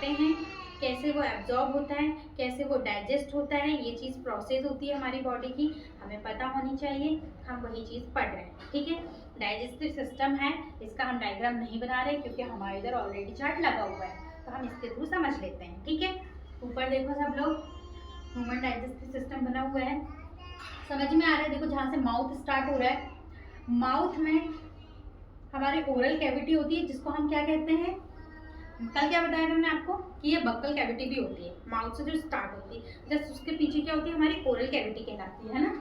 खाते हैं, कैसे वो एब्जॉर्ब होता है, कैसे वो डाइजेस्ट होता है, ये चीज़ प्रोसेस होती है हमारी बॉडी की, हमें पता होनी चाहिए। हम वही चीज़ पढ़ रहे हैं, ठीक है। डाइजेस्टिव सिस्टम है, इसका हम डायग्राम नहीं बना रहे क्योंकि हमारे इधर ऑलरेडी चार्ट लगा हुआ है, तो हम इसके थ्रू समझ लेते हैं, ठीक है। ऊपर देखो सब लोग, ह्यूमन डाइजेस्टिव सिस्टम बना हुआ है, समझ में आ रहा है। देखो जहाँ से माउथ स्टार्ट हो रहा है, माउथ में हमारी ओरल कैविटी होती है जिसको हम क्या कहते हैं, कल क्या बताया था मैंने आपको कि ये बक्कल कैविटी भी होती है, माउथ से जो स्टार्ट होती है, जस्ट उसके पीछे क्या होती है, हमारी ओरल कैविटी कहलाती है ना।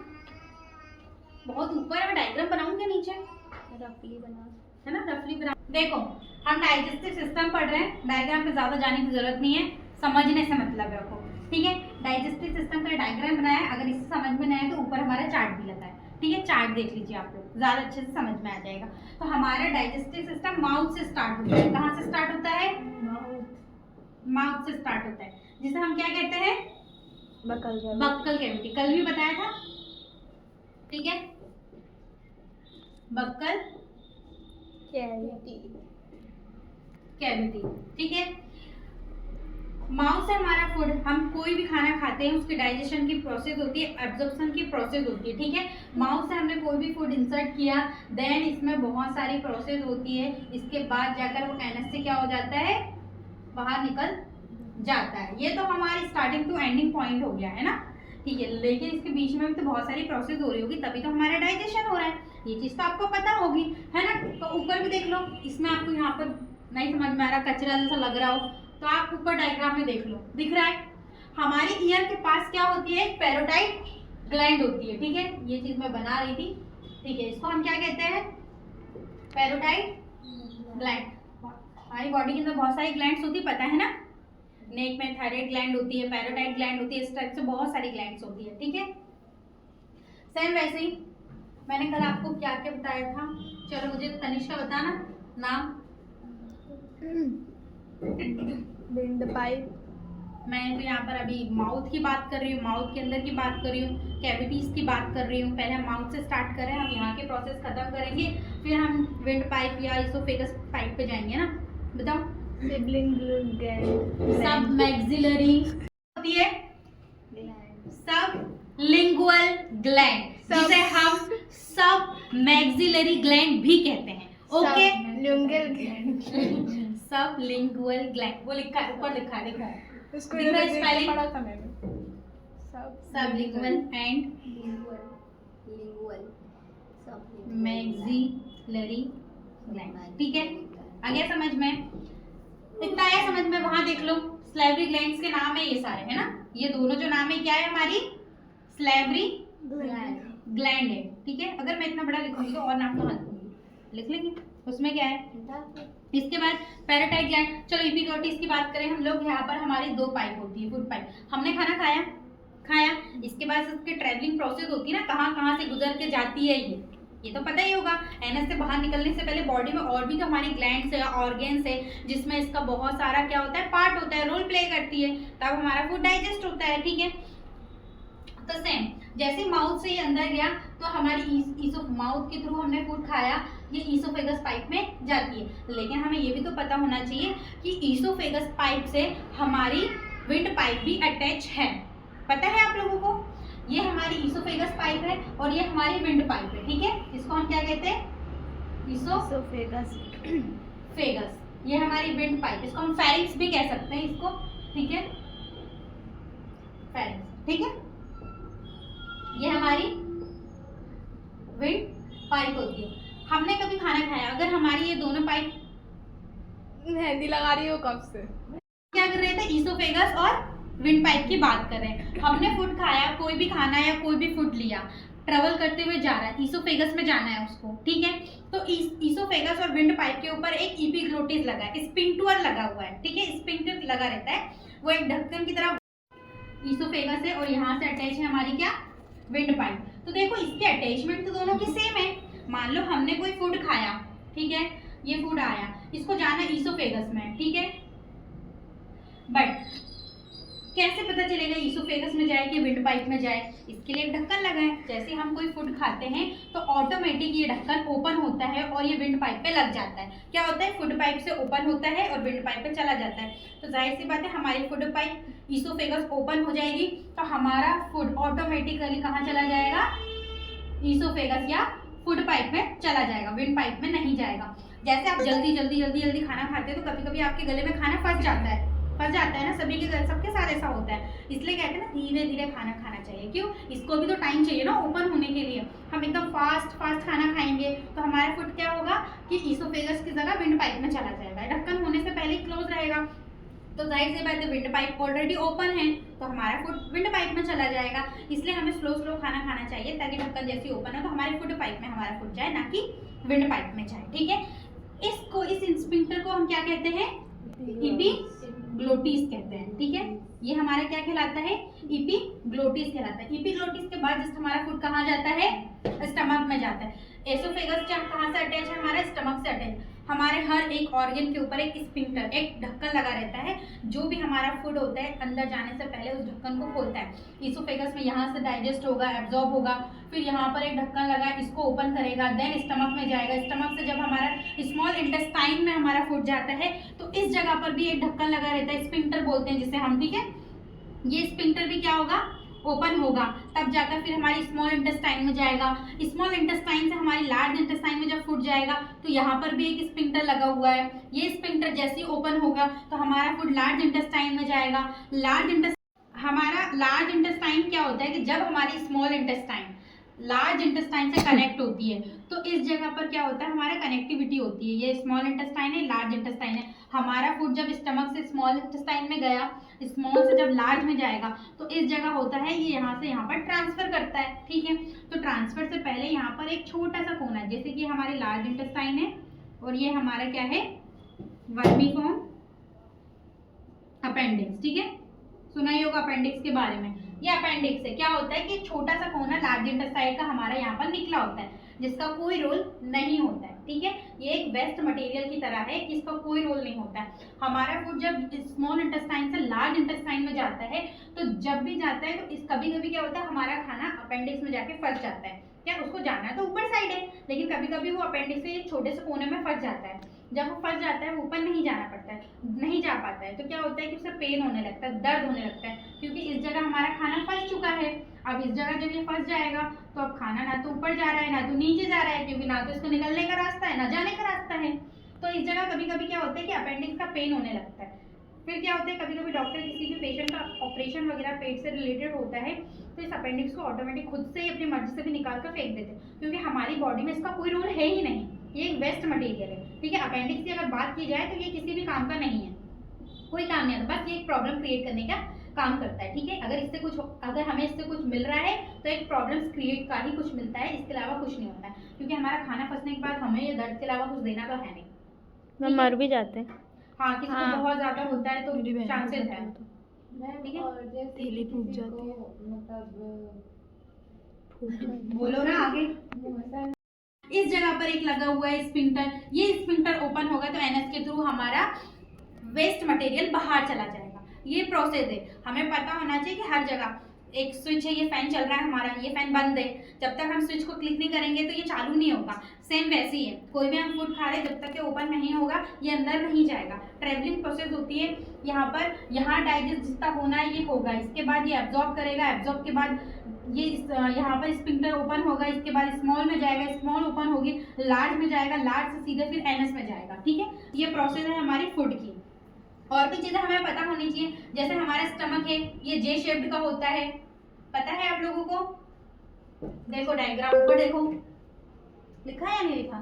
बहुत ऊपर मैं डायग्राम बनाऊंगी नीचे, रफली बना है ना, रफली बना। देखो हम डाइजेस्टिव सिस्टम पढ़ रहे हैं, डायग्राम पे ज्यादा जाने की जरूरत नहीं है, समझने से मतलब रखो, ठीक है। डाइजेस्टिव सिस्टम का डायग्राम बनाया है, अगर इससे समझ में नहीं आए तो ऊपर हमारा चार्ट भी लगा है, ठीक है। चार्ट देख लीजिए आप लोग, ज्यादा अच्छे से समझ में आ जाएगा। तो हमारा डाइजेस्टिव सिस्टम माउथ से स्टार्ट होता है। कहाँ से स्टार्ट होता है? माउथ से स्टार्ट होता है, जिसे हम क्या कहते हैं? Buccal cavity. कल भी बताया था, ठीक है, बक्कल कैविटी, ठीक है। माउथ से हमारा फूड, हम कोई भी खाना खाते हैं उसकी डाइजेशन की प्रोसेस होती है, एब्जॉर्प्शन की प्रोसेस होती है, ठीक है। माउथ से हमने कोई भी फूड इंसर्ट किया, देन इसमें बहुत सारी प्रोसेस होती है, इसके बाद जाकर वो एनएस से क्या हो जाता है, बाहर निकल जाता है। ये तो हमारी स्टार्टिंग टू एंडिंग पॉइंट हो गया है ना, ठीक है। लेकिन इसके बीच में भी तो बहुत सारी प्रोसेस हो रही होगी, तभी तो हमारा डाइजेशन हो रहा है, ये चीज तो आपको पता होगी, है ना। तो ऊपर भी देख लो, इसमें आपको यहाँ पर नहीं समझ में आ रहा, कचरा जैसा लग रहा हो तो आप ऊपर डायग्राम में देख लो, दिख रहा है। हमारी ईयर के पास क्या होती है? पैरोटाइड ग्लैंड होती है, ठीक है। ये चीज मैं बना रही थी, ठीक है। इसको हम क्या कहते हैं? पैरोटाइड ग्लैंड। हमारी बॉडी के अंदर बहुत सारी ग्लैंड्स होती है, पता है ना। नेक में थायराइड ग्लैंड होती है, पैरोटाइड ग्लैंड होती है, इस टाइप से बहुत सारी ग्लैंड्स होती है, ठीक है। सेम वैसे ही मैंने कल आपको क्या क्या बताया था, चलो मुझे तनिष्का बताना नाम। Wind pipe. मैं तो यहाँ पर अभी माउथ की बात कर रही हूँ, माउथ के अंदर की बात कर रही हूँ, कैविटीज की बात कर रही हूँ। पहले हम माउथ से स्टार्ट कर रहे हैं, हम यहाँ के प्रोसेस खत्म करेंगे, फिर हम विंड पाइप या इसोफेगस पाइप पे जाएंगे ना। बताओ। Sibling gland. सब मैक्सिलरी होती है, सब लिंगुअल ग्लैंड, जिसे हम सब मैक्सिलरी ग्लैंड भी कहते हैं, ओके। Lingual gland. सब लिंगुअल ग्लैंड, वो लिखा है ऊपर, लिखा है, देखो इसको दिख रहा है स्पेलिंग? पढ़ा था मैंने। सब लिंगुअल एंड मैक्सिलरी ग्लैंड, ठीक है। आ गया समझ में? इतना आया समझ में? वहां देख लो, स्लेवरी ग्लैंड्स के नाम है ये सारे, है ना। ये दोनों जो नाम है क्या है? हमारी स्लेवरी ग्लैंड है, ठीक है। अगर मैं इतना बड़ा लिखूंगी तो और नाम तो लिखूंगी, लिख लेंगे, उसमें क्या है। इसके बाद पैराटाइड ग्लैंड। चलो एपिग्लोटिस की बात करें हम लोग, यहाँ पर हमारी दो पाइप होती है, फूड पाइप। हमने खाना खाया, इसके बाद इसकी ट्रैवलिंग प्रोसेस होती है ना, कहाँ कहाँ से गुजर के जाती है, ये तो पता ही होगा। एनएस से बाहर निकलने से पहले बॉडी में और भी तो हमारी ग्लैंड्स है, ऑर्गेन्स है, जिसमें इसका बहुत सारा क्या होता है, पार्ट होता है, रोल प्ले करती है, तब हमारा फूड डाइजेस्ट होता है, ठीक है। तो सेम जैसे माउथ से ये अंदर गया तो हमारी माउथ के थ्रू हमने फूड खाया, ये ईसोफेगस पाइप में जाती है। लेकिन हमें ये भी तो पता होना चाहिए कि ईसोफेगस पाइप से हमारी विंड पाइप भी अटैच है, पता है आप लोगों को। ये हमारी ईसोफेगस पाइप है और ये हमारी विंड पाइप है, ठीक है। इसको हम क्या कहते हैं? ईसोफेगस। ये हमारी विंड पाइप, इसको हम फेरिंक्स भी कह सकते हैं इसको, ठीक है, फेरिंक्स, ठीक है। ये हमारी विंड पाइप होती है। हमने कभी खाना खाया, अगर हमारी ये दोनों पाइप, मेहंदी लगा रही हो कब से? क्या कर रहे थे? ईसोफेगस और विंड पाइप की बात कर रहे हैं। हमने फूड खाया, कोई भी खाना या कोई भी फूड लिया, ट्रेवल करते हुए जा रहा है, ईसोफेगस में जाना है उसको, ठीक है। तो ईसोफेगस और विंड पाइप के ऊपर एक एपिग्लोटिस लगा है, स्पिंक्टर लगा हुआ है, ठीक है। स्पिंक्टर लगा रहता है, वो एक ढक्कन की तरह ईसोफेगस है और यहाँ से अटैच है हमारी क्या? Wind pipe. तो देखो इसके अटैचमेंट तो दोनों की सेम है। मान लो हमने कोई फूड खाया, ठीक है, ये फूड आया, इसको जाना ईसोफेगस में, ठीक है। बट कैसे पता चलेगा ईसोफेगस में जाए कि विंड पाइप में जाए, इसके लिए एक ढक्कन लगा है। जैसे हम कोई फूड खाते हैं तो ऑटोमेटिक ये ढक्कन ओपन होता है और ये विंड पाइप पे लग जाता है। क्या होता है, फूड पाइप से ओपन होता है और विंड पाइप पे चला जाता है। तो जाहिर सी बात है हमारी फूड पाइप ईसोफेगस ओपन हो जाएगी तो हमारा फूड ऑटोमेटिकली कहाँ चला जाएगा, ईसोफेगस या फूड पाइप में चला जाएगा, विंड पाइप में नहीं जाएगा। जैसे आप जल्दी खाना खाते हो तो कभी कभी आपके गले में खाना फंस जाता है ना, सभी के सबके साथ ऐसा होता है। इसलिए कहते हैं ना धीरे धीरे खाना खाना चाहिए। क्यों, इसको भी तो टाइम चाहिए ना ओपन होने के लिए। हम एकदम फास्ट खाना खाएंगे तो हमारा फूड क्या होगा कि ईसोफेगस की जगह विंड पाइप में चला जाएगा, ढक्कन होने से पहले क्लोज रहेगा। तो जाहिर सी बात है विंड पाइप ऑलरेडी ओपन है तो हमारा फूड विंड पाइप में चला जाएगा। इसलिए हमें स्लो खाना खाना चाहिए ताकि ढक्कन जैसे ओपन है तो हमारे फूड पाइप में हमारा फूड जाए, ना कि विंड पाइप में जाए। ठीक है, इस स्फिंक्टर को हम क्या कहते हैं, इपीग्लोटिस कहते हैं। ठीक है, ये हमारा क्या कहलाता है, इपीग्लोटिस कहलाता है। इपीग्लोटिस के बाद जस्ट हमारा फूड कहाँ जाता है, स्टमक में जाता है। एसोफेगस कहाँ से अटैच है, हमारा स्टमक से अटैच। हमारे हर एक ऑर्गन के ऊपर एक स्फिंक्टर, एक ढक्कन लगा रहता है, जो भी हमारा फूड होता है अंदर जाने से पहले उस ढक्कन को खोलता है। ईसोफेगस में यहाँ से डाइजेस्ट होगा, एब्जॉर्ब होगा, फिर यहाँ पर एक ढक्कन लगा है, इसको ओपन करेगा, देन स्टमक में जाएगा। स्टमक से जब हमारा स्मॉल इंटेस्टाइन में हमारा फूड जाता है तो इस जगह पर भी एक ढक्कन लगा रहता है, स्फिंक्टर बोलते हैं जिसे हम। ठीक है, ये स्फिंक्टर भी क्या होगा, ओपन होगा, तब जाकर फिर हमारी स्मॉल इंटेस्टाइन में जाएगा। स्मॉल इंटेस्टाइन से हमारी लार्ज इंटेस्टाइन में जब फूड जाएगा तो यहाँ पर भी एक स्फिंक्टर लगा हुआ है। ये स्फिंक्टर जैसे ही ओपन होगा तो हमारा फूड लार्ज इंटेस्टाइन में जाएगा। हमारा लार्ज इंटेस्टाइन क्या होता है कि जब हमारी स्मॉल इंटेस्टाइन लार्ज इंटेस्टाइन से कनेक्ट होती है तो इस जगह पर क्या होता है, हमारा कनेक्टिविटी होती है। ये स्मॉल इंटेस्टाइन है, लार्ज इंटेस्टाइन है। हमारा फूड जब स्टमक से स्मॉल इंटेस्टाइन में गया, स्मॉल से जब लार्ज में जाएगा तो इस जगह होता है ये यहाँ से यहाँ पर ट्रांसफर करता है। ठीक है, तो ट्रांसफर से पहले यहाँ पर एक छोटा सा कोना है, जैसे कि हमारे लार्ज इंटेस्टाइन है और ये हमारा क्या है, वर्मीफॉर्म अपेंडिक्स। ठीक है, सुना ही होगा अपेंडिक्स के बारे में। ये अपेंडिक्स है, क्या होता है कि छोटा सा कोना लार्ज इंटेस्टाइन का हमारा यहाँ पर निकला होता है, जिसका कोई रोल नहीं होता है। ठीक है, ये एक वेस्ट मटेरियल की तरह है कि इसका कोई रोल नहीं होता है। हमारा फूड जब स्मॉल इंटेस्टाइन से लार्ज इंटेस्टाइन में जाता है तो जब भी जाता है तो इस कभी कभी क्या होता है, हमारा खाना अपेंडिक्स में जाके फंस जाता है। क्या उसको जाना तो ऊपर साइड है, लेकिन कभी कभी वो अपेंडिक्स से छोटे से कोने में फंस जाता है। जब वो फंस जाता है, वो ऊपर नहीं जाना पड़ता है, नहीं जा पाता है, तो क्या होता है कि उसे पेन होने लगता है, दर्द होने लगता है, क्योंकि इस जगह हमारा खाना फंस चुका है। अब इस जगह जब ये फंस जाएगा तो अब खाना ना तो ऊपर जा रहा है ना तो नीचे जा रहा है, क्योंकि ना तो इसको निकलने का रास्ता है ना जाने का रास्ता है। तो इस जगह कभी कभी क्या होता है कि अपेंडिक्स का पेन होने लगता है। फिर क्या होता है, कभी कभी डॉक्टर किसी भी पेशेंट का ऑपरेशन वगैरह पेट से रिलेटेड होता है तो इस अपेंडिक्स को ऑटोमेटिक खुद से ही अपनी मर्जी से भी निकाल कर फेंक देते हैं, क्योंकि हमारी बॉडी में इसका कोई रोल है ही नहीं, ये एक वेस्ट मटेरियल है। ठीक है, अपेंडिक्स की अगर बात की जाए तो ये किसी भी काम का नहीं है, कोई काम नहीं आता, बस ये एक प्रॉब्लम क्रिएट करने का काम करता है। ठीक है, अगर हमें इससे कुछ मिल रहा है तो एक प्रॉब्लम्स क्रिएट का ही कुछ मिलता है, इसके अलावा कुछ नहीं होता है, क्योंकि हमारा खाना फंसने के बाद हमें ये दर्द के अलावा कुछ देना तो है नहीं। मर भी जाते हैं। हाँ, किसी को बहुत ज्यादा होता है तो चांसेस है। ठीक है, थैली फूट जाती है, बोलो ना आगे। इस जगह पर एक लगा हुआ है स्फिंक्टर, ये स्फिंक्टर ओपन होगा तो एनएस के थ्रू हमारा वेस्ट मटेरियल बाहर चला जाएगा। ये प्रोसेस है, हमें पता होना चाहिए कि हर जगह एक स्विच है, ये फैन चल रहा है हमारा, ये फैन बंद है, जब तक हम स्विच को क्लिक नहीं करेंगे तो ये चालू नहीं होगा। सेम वैसे ही है, कोई भी हम फूड खा रहे हैं जब तक ये ओपन नहीं होगा ये अंदर नहीं जाएगा। ट्रेवलिंग प्रोसेस होती है, यहाँ डाइजेस्ट जितना होना है ये होगा, इसके बाद ये एब्जॉर्ब करेगा, एब्जॉर्ब के बाद ये यहाँ पर स्फिंक्टर ओपन होगा, इसके बाद स्मॉल में जाएगा, स्मॉल ओपन होगी, लार्ज में जाएगा, लार्ज से सीधे फिर एनएस में जाएगा। ठीक है, ये प्रोसेस है हमारी फूड की। और भी चीज़ें हमें पता होनी चाहिए, जैसे हमारा स्टमक है ये जे शेप्ड का होता है, पता है आप लोगों को? देखो डायग्राम ऊपर देखो, लिखा है या नहीं लिखा?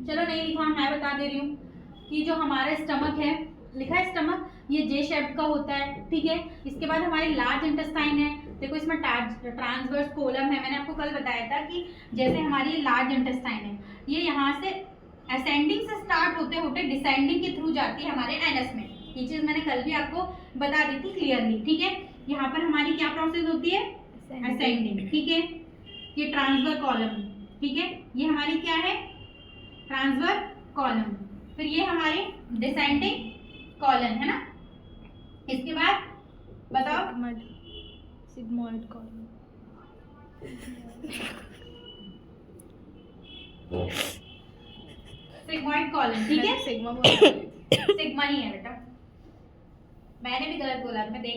चलो नहीं लिखा, मैं बता दे रही हूँ कि जो हमारा स्टमक है, लिखा है स्टमक, ये जे शेप्ड का होता है। ठीक है, इसके बाद हमारी लार्ज इंटेस्टाइन है, देखो इसमें ट्रांसवर्स कोलम है। मैंने आपको कल बताया था कि जैसे हमारी लार्ज इंटेस्टाइन है, ये यहाँ से असेंडिंग से स्टार्ट होते होते डिसेंडिंग के थ्रू जाती है हमारे एनएस में। ये चीज़ मैंने कल भी आपको बता दी थी क्लियरली। ठीक है, यहाँ पर हमारी क्या प्रोसेस होती है, असेंडिंग। ठीक है, ये ट्रांसफर कॉलम। ठीक है, ये हमारी क्या है, ट्रांसफर कॉलम। फिर ये हमारी डिसेंडिंग कॉलम है ना। इसके बाद बताओ। Sigmoid column. सिग्मॉइड कॉलम, ठीक है। सिग्मा बोल रही थी। सिग्मा ही है बेटा, मैंने भी गलत बोला, मैं देखा